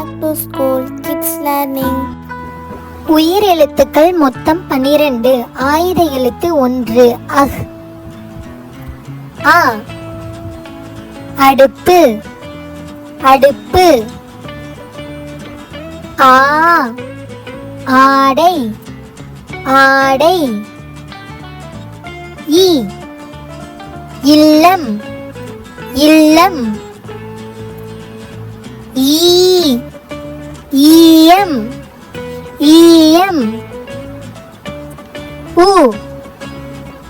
back to school kids learning. உயிர் எழுத்துக்கள் மொத்தம் 12. ஆயுத எழுத்து 1. அஹ். ஆ. அடுப்பு அடுப்பு. ஆ. ஆடை ஆடை. இ. இல்லம் இல்லம். ஈ. ஈயம் ஈயம். உ.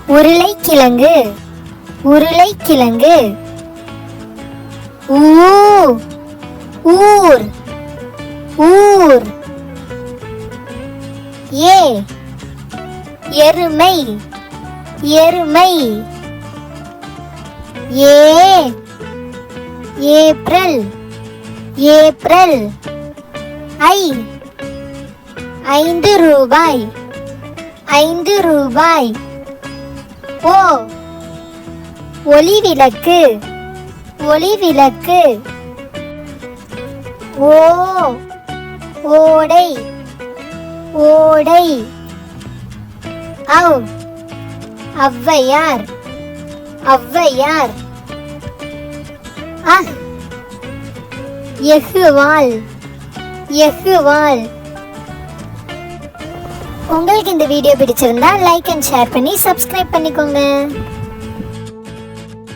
உருளைக்கிழங்கு உருளைக்கிழங்கு. ஊ. ஊர் ஊர். ஏ. எருமை எருமை. ஏ. April April. ஐ. 5 ரூபாய் 5 ரூபாய். ஓ. ஒளிவிளக்கு ஒளிவிளக்கு. ஓ. ஓடை ஓடை. ஔ. ஔவையார் ஔவையார். அஹ். எஃகுவாள் எஃகுவாள். உங்களுக்கு இந்த வீடியோ பிடிச்சிருந்தா லைக் அண்ட் ஷேர் பண்ணி சப்ஸ்கிரைப் பண்ணிக்கோங்க.